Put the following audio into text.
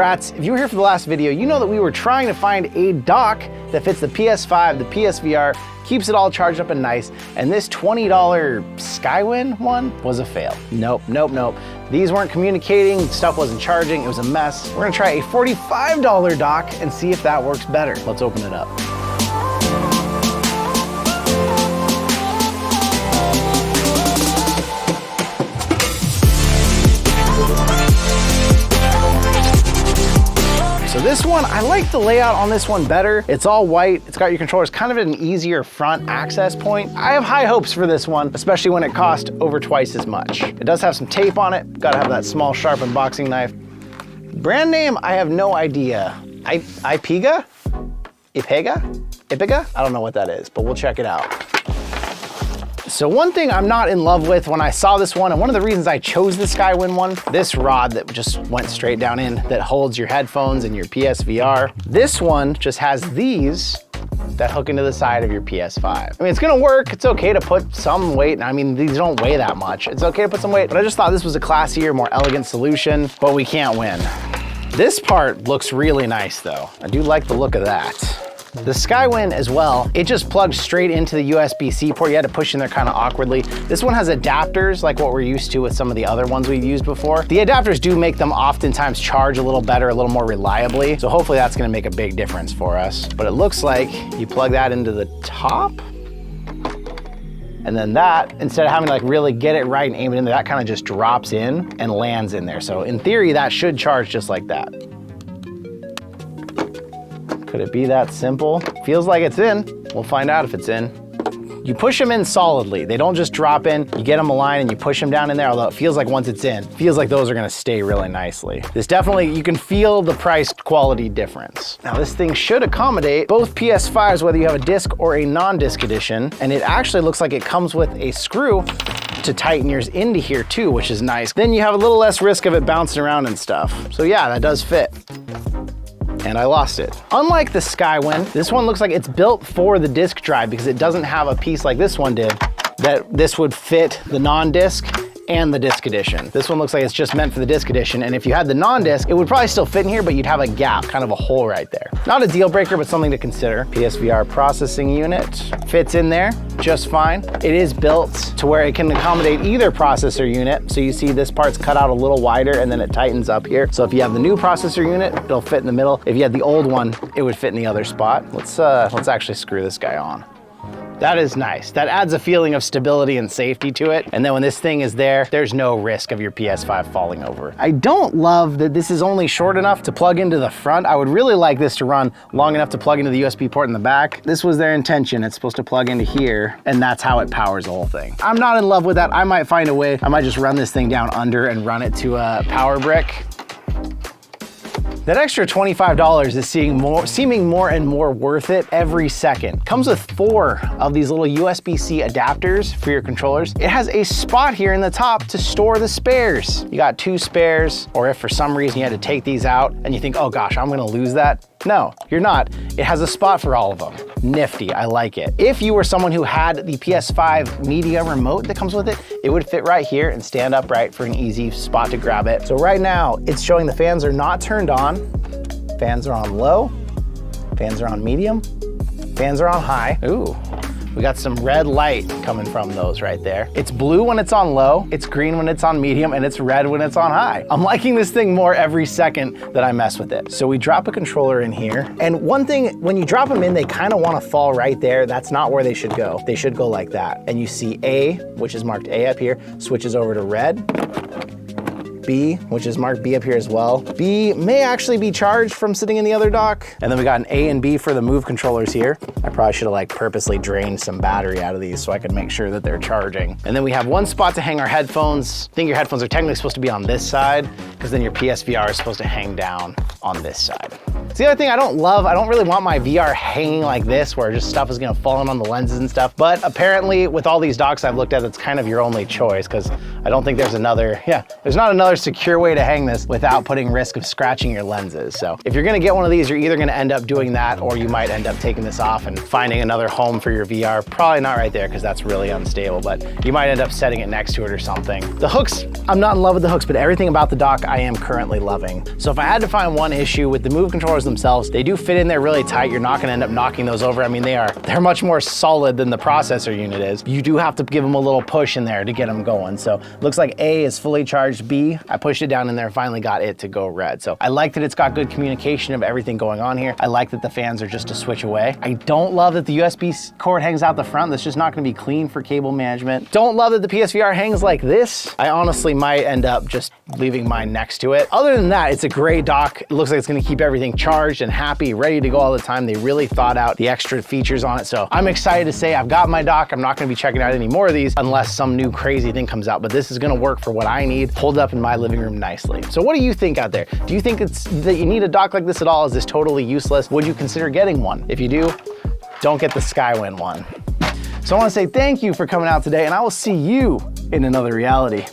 Brats, if you were here for the last video, you know that we were trying to find a dock that fits the PS5, the PSVR, keeps it all charged up and nice, and this $20 Skywin one was a fail. Nope. These weren't communicating, stuff wasn't charging, it was a mess. We're gonna try a $45 dock and see if that works better. Let's open it up. So this one, I like the layout on this one better. It's all white. It's got your controllers kind of at an easier front access point. I have high hopes for this one, especially when it cost over twice as much. It does have some tape on it. Gotta have that small, sharp unboxing knife. Brand name, I have no idea. iPega? iPega? I don't know what that is, but we'll check it out. So one thing I'm not in love with when I saw this one, and one of the reasons I chose the Skywin one, this rod that just went straight down in that holds your headphones and your PSVR. This one just has these that hook into the side of your PS5. I mean, it's gonna work. It's okay to put some weight. I mean, these don't weigh that much. It's okay to put some weight, but I just thought this was a classier, more elegant solution, but we can't win. This part looks really nice though. I do like the look of that. The Skywin as well, it just plugs straight into the USB-C port. You had to push in there kind of awkwardly. This one has adapters like what we're used to with some of the other ones we've used before. The adapters do make them oftentimes charge a little better, a little more reliably. So hopefully that's gonna make a big difference for us. But it looks like you plug that into the top, and then that, instead of having to like really get it right and aim it in there, that kind of just drops in and lands in there. So in theory, that should charge just like that. Could it be that simple? Feels like it's in. We'll find out if it's in. You push them in solidly. They don't just drop in. You get them aligned and you push them down in there, although it feels like once it's in, feels like those are gonna stay really nicely. This definitely, you can feel the price quality difference. Now this thing should accommodate both PS5s, whether you have a disc or a non-disc edition, and it actually looks like it comes with a screw to tighten yours into here too, which is nice. Then you have a little less risk of it bouncing around and stuff. So yeah, that does fit. And I lost it. Unlike the Skywin, this one looks like it's built for the disk drive because it doesn't have a piece like this one did that this would fit the non-disc and the disc edition. This one looks like it's just meant for the disc edition, and if you had the non-disc, it would probably still fit in here, but you'd have a gap, kind of a hole right there. Not a deal breaker, but something to consider. PSVR processing unit fits in there just fine. It is built to where it can accommodate either processor unit. So you see this part's cut out a little wider and then it tightens up here. So if you have the new processor unit, it'll fit in the middle. If you had the old one, it would fit in the other spot. Let's actually screw this guy on. That is nice. That adds a feeling of stability and safety to it. And then when this thing is there, there's no risk of your PS5 falling over. I don't love that this is only short enough to plug into the front. I would really like this to run long enough to plug into the USB port in the back. This was their intention. It's supposed to plug into here, and that's how it powers the whole thing. I'm not in love with that. I might find a way. I might just run this thing down under and run it to a power brick. That extra $25 is seeming more and more worth it every second. Comes with 4 of these little USB-C adapters for your controllers. It has a spot here in the top to store the spares. You got 2 spares, or if for some reason you had to take these out and you think, oh gosh, I'm gonna lose that. No, you're not. It has a spot for all of them. Nifty, I like it. If you were someone who had the PS5 media remote that comes with it, it would fit right here and stand upright for an easy spot to grab it. So right now, it's showing the fans are not turned on. Fans are on low. Fans are on medium. Fans are on high. Ooh. We got some red light coming from those right there. It's blue when it's on low, it's green when it's on medium, and it's red when it's on high. I'm liking this thing more every second that I mess with it. So we drop a controller in here. And one thing, when you drop them in, they kind of want to fall right there. That's not where they should go. They should go like that. And you see A, which is marked A up here, switches over to red. B, which is marked B up here as well. B may actually be charged from sitting in the other dock. And then we got an A and B for the Move controllers here. I probably should have like purposely drained some battery out of these so I could make sure that they're charging. And then we have one spot to hang our headphones. I think your headphones are technically supposed to be on this side because then your PSVR is supposed to hang down on this side. It's the other thing I don't love. I don't really want my VR hanging like this where just stuff is gonna fall in on the lenses and stuff. But apparently with all these docks I've looked at, it's kind of your only choice because I don't think there's there's not another secure way to hang this without putting risk of scratching your lenses. So if you're gonna get one of these, you're either gonna end up doing that, or you might end up taking this off and finding another home for your VR. Probably not right there, because that's really unstable, but you might end up setting it next to it or something. The hooks, I'm not in love with the hooks, but everything about the dock I am currently loving. So if I had to find one issue with the Move controllers themselves, they do fit in there really tight. You're not gonna end up knocking those over. I mean, they're much more solid than the processor unit is. You do have to give them a little push in there to get them going. So looks like A is fully charged. B, I pushed it down in there and finally got it to go red. So I like that it's got good communication of everything going on here. I like that the fans are just a switch away. I don't love that the USB cord hangs out the front. That's just not gonna be clean for cable management. Don't love that the PSVR hangs like this. I honestly might end up just leaving mine next to it. Other than that, it's a great dock. It looks like it's gonna keep everything charged and happy, ready to go all the time. They really thought out the extra features on it. So I'm excited to say I've got my dock. I'm not gonna be checking out any more of these unless some new crazy thing comes out, but this is gonna work for what I need, hold up in my living room nicely. So what do you think out there? Do you think that you need a dock like this at all? Is this totally useless? Would you consider getting one? If you do, don't get the Skywin one. So I wanna say thank you for coming out today, and I will see you in another reality.